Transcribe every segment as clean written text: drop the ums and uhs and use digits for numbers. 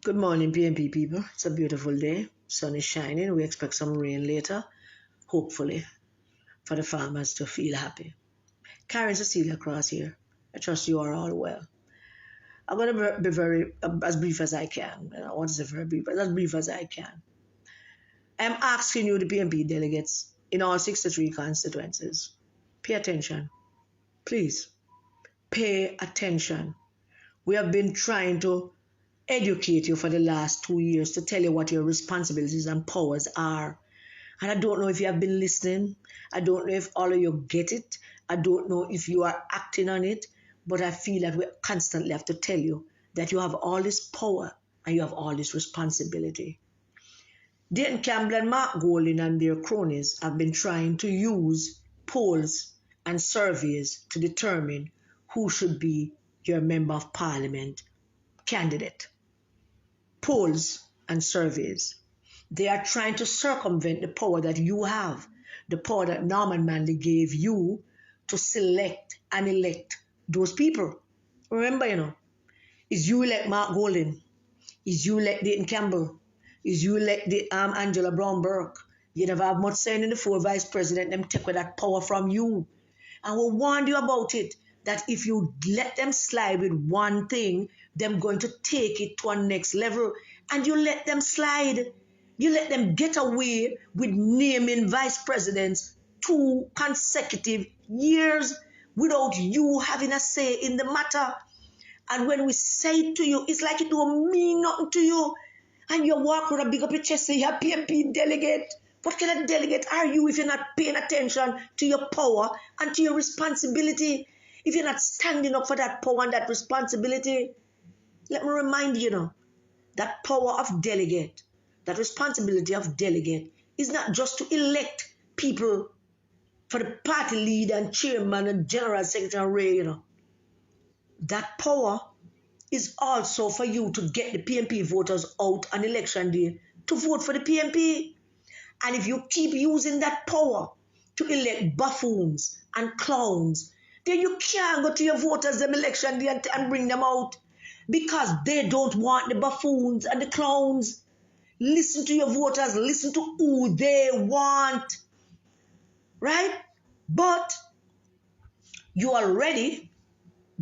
Good morning, PMP people. It's a beautiful day. Sun is shining. We expect some rain later, hopefully, for the farmers to feel happy. Karen Cecilia Cross here. I trust you are all well. I'm going to be very as brief as I can. I want to say very brief, but as brief as I can. I'm asking you, the PMP delegates in all 63 constituencies, pay attention. Please, pay attention. We have been trying to educate you for the last 2 years to tell you what your responsibilities and powers are. And I don't know if you have been listening. I don't know if all of you get it. I don't know if you are acting on it. But I feel that we constantly have to tell you that you have all this power and you have all this responsibility. Dayton Campbell and Mark Golding and their cronies have been trying to use polls and surveys to determine who should be your member of parliament candidate. Polls and surveys. They are trying to circumvent the power that you have, the power that Norman Manley gave you to select and elect those people. Remember, is you elect Mark Golding, is you elect Dayton Campbell, is you elect Angela Brown Burke. You never have much saying in the four vice president, them take away that power from you. And we warned you about it, that if you let them slide with one thing, them going to take it to a next level. And you let them slide. You let them get away with naming vice presidents 2 consecutive years without you having a say in the matter. And when we say it to you, it's like it don't mean nothing to you. And you walk with a big up your chest, say you're a PMP delegate. What kind of delegate are you if you're not paying attention to your power and to your responsibility? If you're not standing up for that power and that responsibility? Let me remind you, that power of delegate, that responsibility of delegate is not just to elect people for the party leader and chairman and general secretary, That power is also for you to get the PMP voters out on election day to vote for the PMP. And if you keep using that power to elect buffoons and clowns, then you can't go to your voters them election day and bring them out, because they don't want the buffoons and the clowns. Listen to your voters, listen to who they want, right? But you already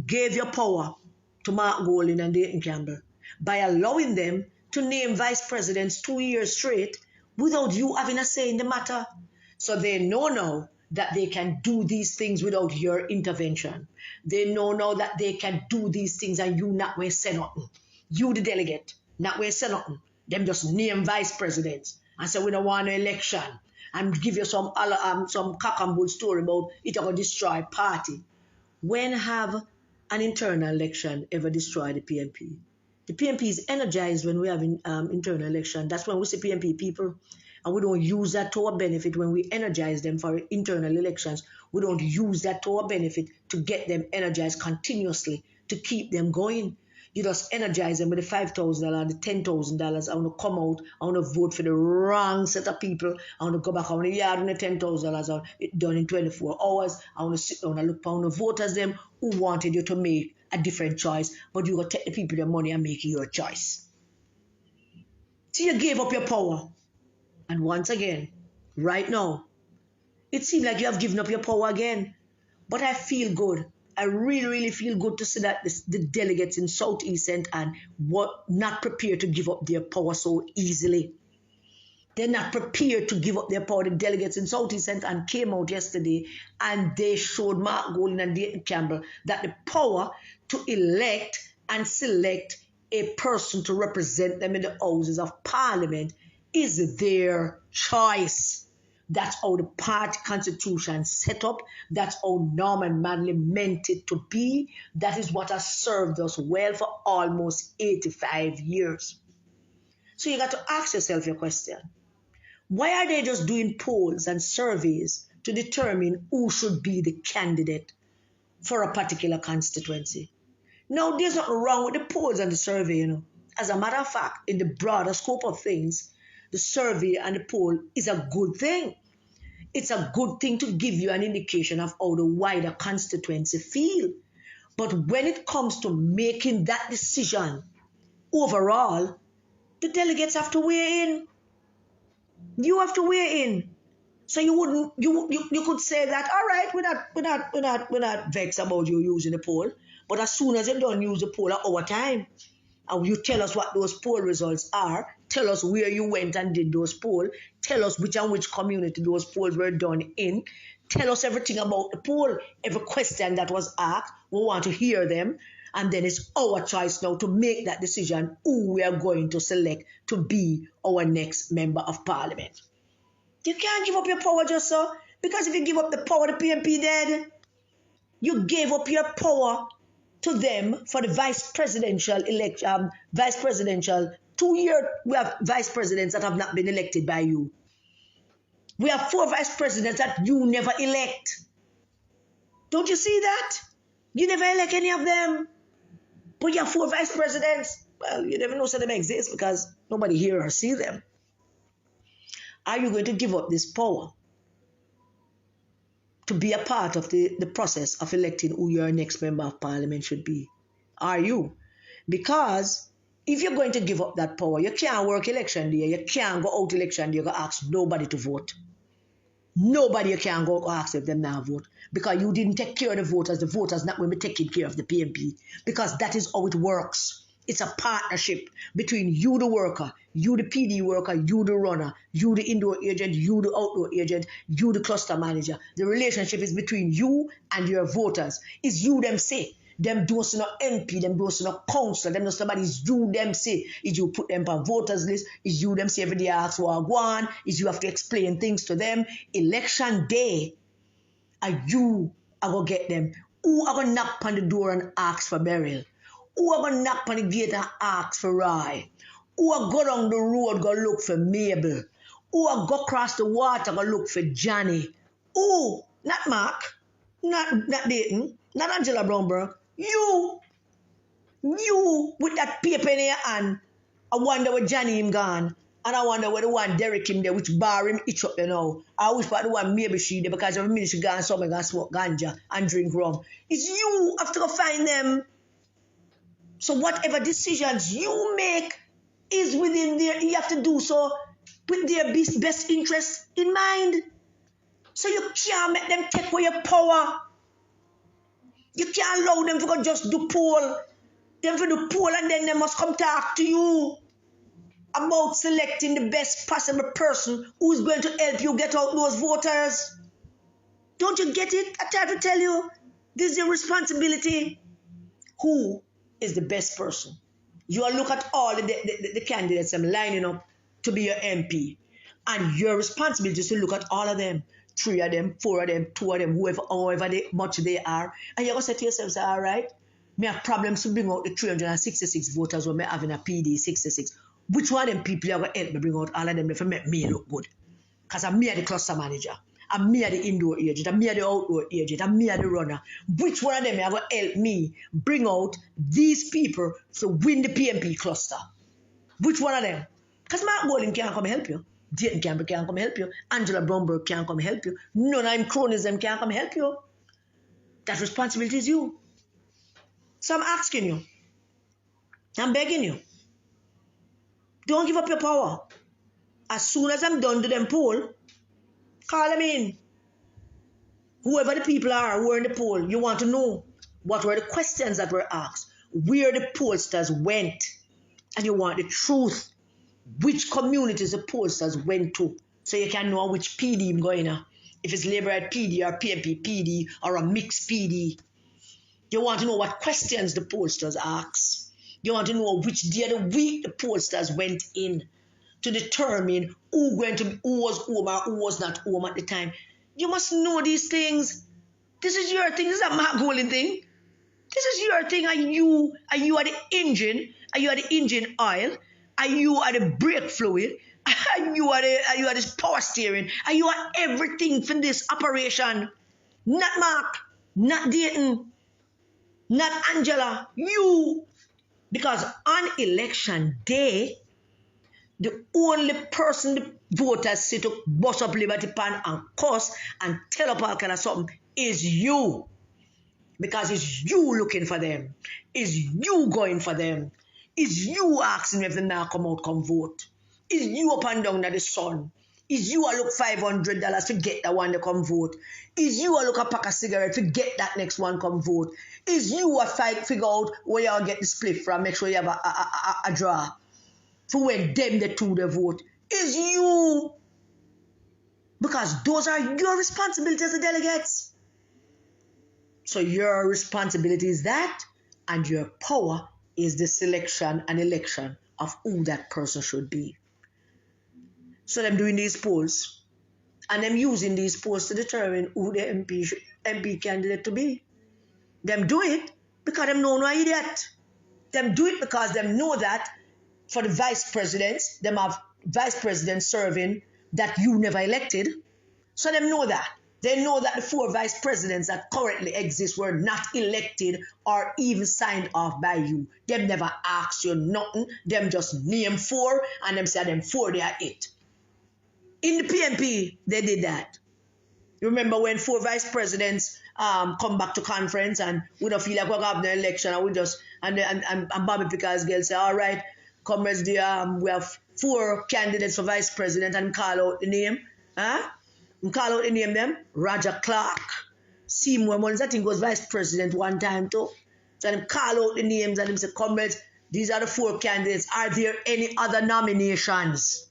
gave your power to Mark Golding and Dayton Campbell by allowing them to name vice presidents 2 years straight without you having a say in the matter. So they know now that they can do these things without your intervention. They know now that they can do these things and you not going to say nothing. You, the delegate, not going to say nothing. Them just name vice presidents and say we don't want an election and give you some cock and bull story about it going to destroy party. When have an internal election ever destroyed the PMP? The PMP is energized when we have internal election. That's when we see PMP people, and we don't use that to our benefit when we energize them for internal elections. We don't use that to our benefit to get them energized continuously, to keep them going. You just energize them with the $5,000, the $10,000. I want to come out, I want to vote for the wrong set of people. I want to go back, I want to yard on the $10,000 done in 24 hours. I want to sit down and look for the voters them who wanted you to make a different choice, but you go take the people their money and make your choice. So you gave up your power. And once again, right now, it seems like you have given up your power again. But I feel good. I really, really feel good to see that the delegates in Southeast and were not prepared to give up their power so easily. They're not prepared to give up their power. The delegates in Southeast and came out yesterday and they showed Mark Golding and Dayton Campbell that the power to elect and select a person to represent them in the Houses of Parliament is their choice. That's how the party constitution set up. That's how Norman Manley meant it to be. That is what has served us well for almost 85 years. So you got to ask yourself your question. Why are they just doing polls and surveys to determine who should be the candidate for a particular constituency? Now, there's nothing wrong with the polls and the survey, As a matter of fact, in the broader scope of things, the survey and the poll is a good thing. It's a good thing to give you an indication of how the wider constituency feel. But when it comes to making that decision overall, The delegates have to weigh in. You have to weigh in. So you wouldn't you could say that, all right, we're not vexed about you using the poll, but as soon as you don't use the poll at our time, and you tell us what those poll results are, tell us where you went and did those polls, tell us which and which community those polls were done in, tell us everything about the poll, every question that was asked, we want to hear them, and then it's our choice now to make that decision who we are going to select to be our next member of parliament. You can't give up your power just so, because if you give up the power, the PMP dead. You gave up your power to them for the vice presidential election, vice presidential. 2 years we have vice presidents that have not been elected by you. We have 4 vice presidents that you never elect. Don't you see that? You never elect any of them. But you have 4 vice presidents. Well, you never know some of them exist because nobody hear or see them. Are you going to give up this power to be a part of the process of electing who your next member of parliament should be? Are you? Because if you're going to give up that power, you can't work election day, you can't go out election day, you go ask nobody to vote. Nobody you can go ask if them now vote. Because you didn't take care of the voters not going to be taking care of the PMP. Because that is how it works. It's a partnership between you, the worker, you, the PD worker, you, the runner, you, the indoor agent, you, the outdoor agent, you, the cluster manager. The relationship is between you and your voters. It's you them say. Them those no MP, them those no council, them no somebody is you them say. Is you put them on voters list, is you them say every day ask what go on, is you have to explain things to them. Election day, are you are gonna get them. Who are gonna knock on the door and ask for burial? Who are gonna knock on the gate and ask for Roy? Who are go down the road go look for Mabel? Who are go across the water go look for Johnny? Who? Not Mark, not Dayton, not Angela Brownberg. You with that paper in your hand, I wonder where Johnny him gone. And I wonder where the one Derek him there, which bar him itch up, you know. I wish for the one maybe she there because every minute she gone somewhere gonna smoke ganja and drink rum. It's you have to go find them. So whatever decisions you make is within there. You have to do so with their best interest in mind. So you can't make them take away your power. You can't allow them to go just do poll. Them for the poll and then they must come talk to you about selecting the best possible person who's going to help you get out those voters. Don't you get it? I try to tell you, this is your responsibility. Who is the best person? You will look at all the candidates I'm lining up to be your MP. And your responsibility is to look at all of them. 3 of them, 4 of them, 2 of them, however much they are. And you're going to say to yourself, say, all right, me have problems to bring out the 366 voters when me having a PD 66. Which one of them people are going to help me bring out all of them to make me look good? Because I'm me the cluster manager. I'm me the indoor agent. I'm me the outdoor agent. I'm me the runner. Which one of them are going to help me bring out these people to win the PMP cluster? Which one of them? Because Mark Golding can't come help you. Dayton Campbell can't come help you. Angela Bromberg can't come help you. None of them cronies them can't come help you. That responsibility is you. So I'm asking you. I'm begging you. Don't give up your power. As soon as I'm done to them poll, call them in. Whoever the people are who are in the poll, you want to know what were the questions that were asked, where the pollsters went, and you want the truth. Which communities the pollsters went to, so you can know which PD I'm going to. If it's Labour PD or PMP PD or a mixed PD. You want to know what questions the pollsters asked. You want to know which day of the week the pollsters went in to determine who was home or who was not home at the time. You must know these things. This is your thing. This is a Mark Golding thing. This is your thing. Are you are the engine? Are you are the engine oil? Are you are the brake fluid? Are you are the power steering? Are you are everything for this operation? Not Mark, not Dayton, not Angela. You. Because on election day, the only person the voters sit to bust up Liberty Pan and cuss and tell up all kind of something is you. Because it's you looking for them. It's you going for them. Is you asking if them now come out, come vote? Is you up and down at the sun? Is you a look $500 to get that one to come vote? Is you a look a pack of cigarette to get that next one come vote? Is you a figure out where y'all get the split from? Make sure you have a draw for when them the two they vote. Is you, because those are your responsibilities as the delegates. So your responsibility is that, and your power is the selection and election of who that person should be. So them doing these polls, and them using these polls to determine who the MP candidate to be. Them do it because them know no idiot. Them do it because them know that for the vice presidents, them have vice presidents serving that you never elected. So them know that. They know that the 4 vice presidents that currently exist were not elected or even signed off by you. Them never asked you nothing. Them just name 4 and them say them 4 they are it. In the PNP, they did that. You remember when 4 vice presidents come back to conference and we don't feel like we're having an election and we just and Bobby Picard's girl say, all right, comrades, we have 4 candidates for vice president and call out the name. Huh? And call out the name them. Roger Clark. Seymour Mullins, I think was vice president one time too. So them call out the names and them say, comrades, these are the 4 candidates. Are there any other nominations?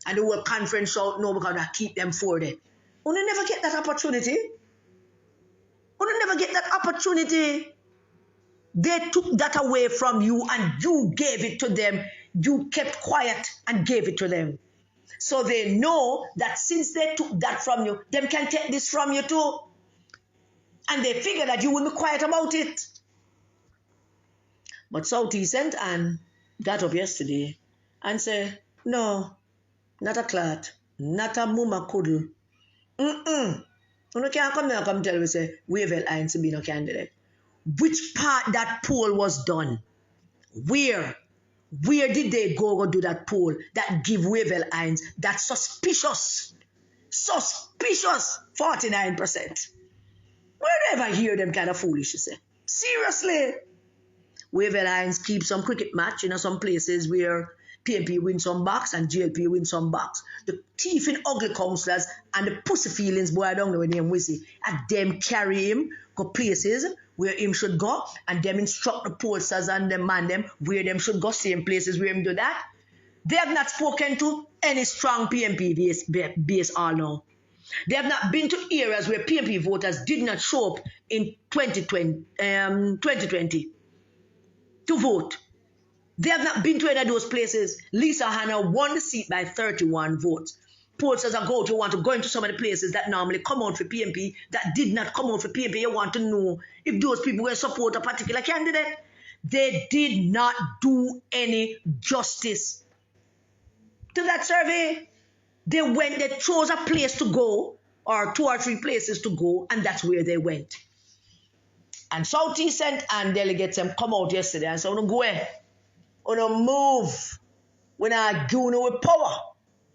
And the whole conference shout no because I keep them 4 there. You never get that opportunity. You never get that opportunity. They took that away from you and you gave it to them. You kept quiet and gave it to them. So they know that since they took that from you, them can take this from you too. And they figure that you will be quiet about it. But Southeast and got up yesterday and said, no, not a clot, not a mumma kuddle. You can't come there and come tell me, say, Wavell ain't to be no candidate. Which part that poll was done? Where? Where did they go do that poll that give Wavell Hines that suspicious 49%? Where do you ever hear them kind of foolish, you say? Seriously? Wavell Hines keep some cricket match, some places where PNP win some box and GLP win some box. The thief in ugly councillors and the pussy feelings boy I don't know when him we see. And them carry him go places where him should go and them instruct the pollsters and them man them where them should go same places where him do that. They have not spoken to any strong PNP base all now. They have not been to areas where PNP voters did not show up in 2020 to vote. They have not been to any of those places. Lisa Hanna won the seat by 31 votes. Pollsters are going to want to go into some of the places that normally come out for PNP that did not come out for PNP. You want to know if those people will support a particular candidate. They did not do any justice to that survey. They chose a place to go or 2 or 3 places to go, and that's where they went. And Southeast and delegates them come out yesterday and said, go ahead. Move. We're not doing it with power.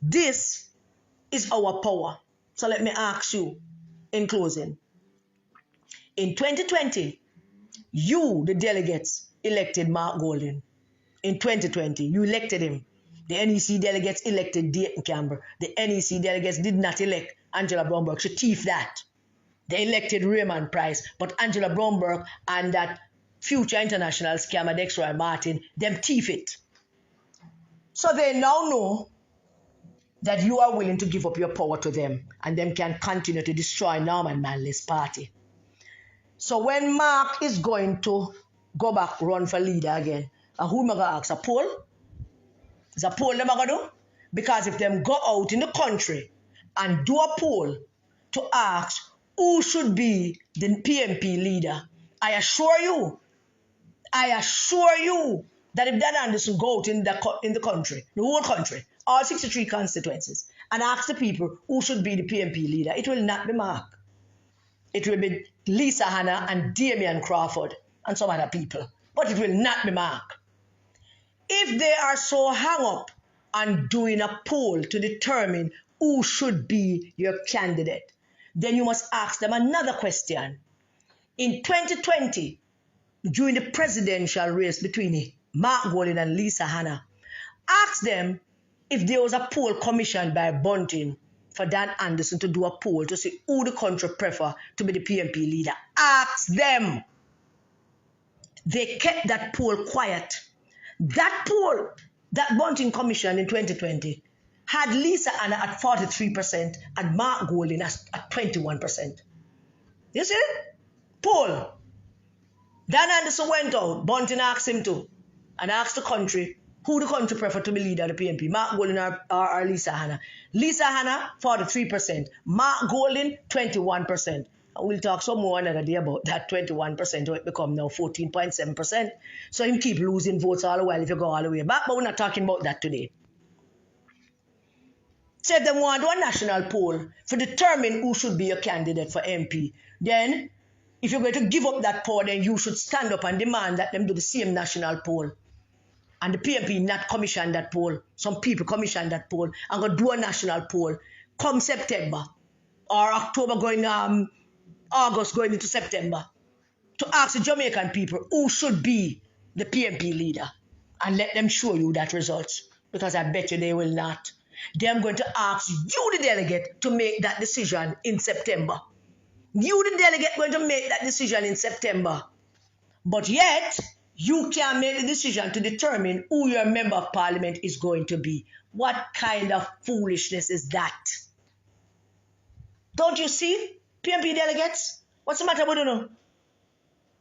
This is our power. So let me ask you in closing. In 2020, you, the delegates, elected Mark Golden. In 2020, you elected him. The NEC delegates elected Dayton Campbell. The NEC delegates did not elect Angela Bromberg. She thief that. They elected Raymond Price. But Angela Bromberg and that future international scammer Dexroy Martin, them thief it. So they now know that you are willing to give up your power to them and them can continue to destroy Norman Manley's party. So when Mark is going to go back, run for leader again, and who am I going to ask? A poll? Is a poll them going to do? Because if them go out in the country and do a poll to ask who should be the PNP leader, I assure you that if Dan Anderson go out in the country, the whole country, all 63 constituencies, and ask the people who should be the PNP leader, it will not be Mark. It will be Lisa Hanna and Damian Crawford and some other people. But it will not be Mark. If they are so hung up on doing a poll to determine who should be your candidate, then you must ask them another question. In 2020, during the presidential race between Mark Golding and Lisa Hanna. Ask them if there was a poll commissioned by Bunting for Dan Anderson to do a poll to see who the country prefer to be the PMP leader. Ask them. They kept that poll quiet. That poll that Bunting commissioned in 2020 had Lisa Hanna at 43% and Mark Golding at 21%. You see? Poll. Dan Anderson went out. Bunting asked him to. And asked the country who the country prefer to be leader of the PMP. Mark Golding or Lisa Hanna. Lisa Hanna, 43%. Mark Golding, 21%. And we'll talk some more another day about that 21%, so it become now 14.7%. So him keep losing votes all the while if you go all the way back, but we're not talking about that today. So if they want to do a national poll to determine who should be your candidate for MP, then if you're going to give up that power, then you should stand up and demand that them do the same national poll. And the PMP not commission that poll. Some people commission that poll and go do a national poll come September or October going August going into September to ask the Jamaican people who should be the PMP leader and let them show you that results, because I bet you they will not. They're going to ask you, the delegate, to make that decision in September. You, the delegate, going to make that decision in September. But yet, you can make the decision to determine who your member of parliament is going to be. What kind of foolishness is that? Don't you see, PMP delegates? What's the matter with you now?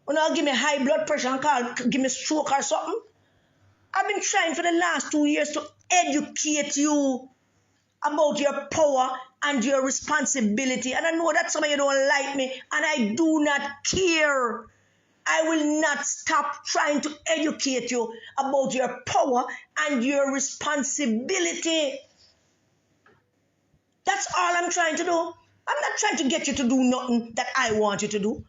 You know, give me high blood pressure and give me stroke or something? I've been trying for the last 2 years to educate you about your power and your responsibility. And I know that some of you don't like me, and I do not care. I will not stop trying to educate you about your power and your responsibility. That's all I'm trying to do. I'm not trying to get you to do nothing that I want you to do.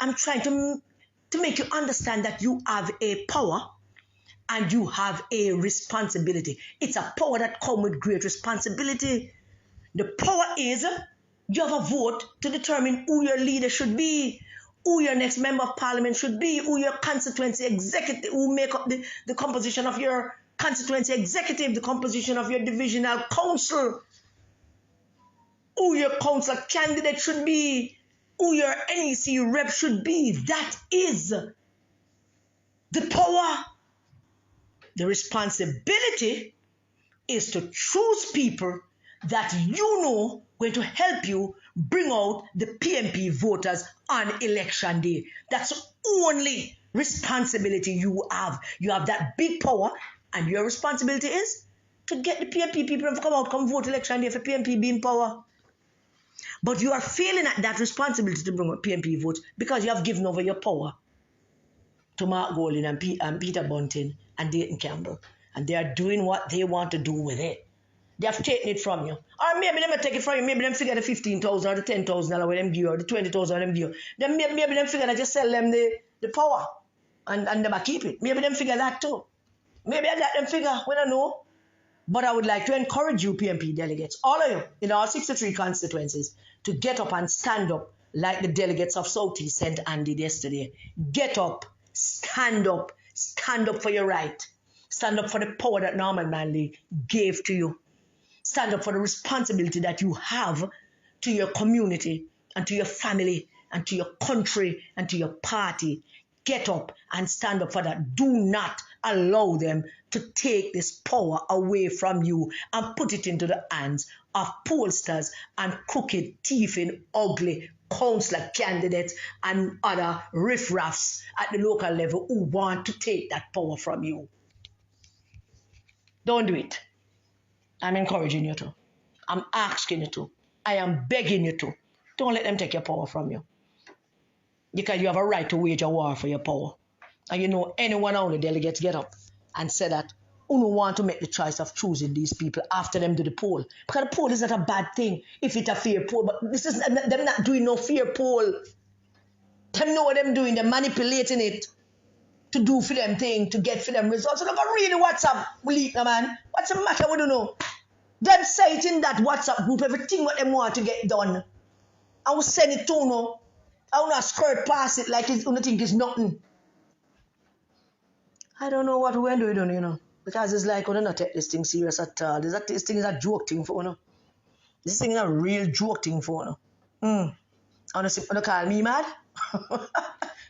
I'm trying to make you understand that you have a power and you have a responsibility. It's a power that comes with great responsibility. The power is you have a vote to determine who your leader should be, who your next member of parliament should be, who your constituency executive, who make up the composition of your constituency executive, the composition of your divisional council, who your council candidate should be, who your NEC rep should be. That is the power. The responsibility is to choose people that you know going to help you bring out the PMP voters on election day. That's the only responsibility you have. You have that big power, and your responsibility is to get the PMP people to come out, come vote election day for PMP be in power. But you are failing at that responsibility to bring out PMP votes because you have given over your power to Mark Golding and Peter Bunting and Dayton Campbell. And they are doing what they want to do with it. They have taken it from you. Or maybe they might take it from you. Maybe them figure the $15,000 or the $10,000 where them give you, or the $20,000 them give you. Then maybe them figure that just sell them the power and they might keep it. Maybe them figure that too. Maybe I let them figure. We don't know. But I would like to encourage you, PMP delegates, all of you in our 63 constituencies, to get up and stand up like the delegates of Southeast St. Andy yesterday. Get up, stand up for your right. Stand up for the power that Norman Manley gave to you. Stand up for the responsibility that you have to your community and to your family and to your country and to your party. Get up and stand up for that. Do not allow them to take this power away from you and put it into the hands of pollsters and crooked, thieving, ugly councillor candidates and other riffraffs at the local level who want to take that power from you. Don't do it. I'm encouraging you to. I'm asking you to. I am begging you to. Don't let them take your power from you. Because you have a right to wage a war for your power. And you know, anyone on the delegates get up and say that who don't want to make the choice of choosing these people after them do the poll. Because the poll is not a bad thing if it's a fair poll. But this is them not doing no fair poll. Them know what them doing. They're manipulating it to do for them thing, to get for them results. So don't go read the WhatsApp leak, man. What's the matter with you know? Them say it in that WhatsApp group, everything what them want to get done. I will send it to you. I will not skirt past it like it's, you think it's nothing. I don't know what we're doing, because it's like, we don't take this thing serious at all. This thing is a joke thing for, This thing is a real joke thing for, Honestly, you call me mad?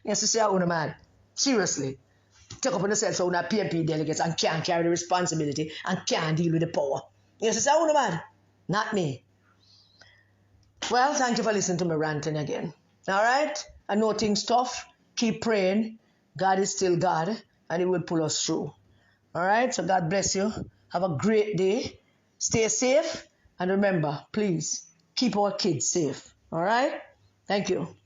Yes, you say I'm mad. Seriously. Take up on yourself so that PMP delegates and can't carry the responsibility and can't deal with the power. Yes, you say I'm mad? Not me. Well, thank you for listening to me ranting again. All right? I know things tough. Keep praying. God is still God, and He will pull us through. All right? So God bless you. Have a great day. Stay safe. And remember, please, keep our kids safe. All right? Thank you.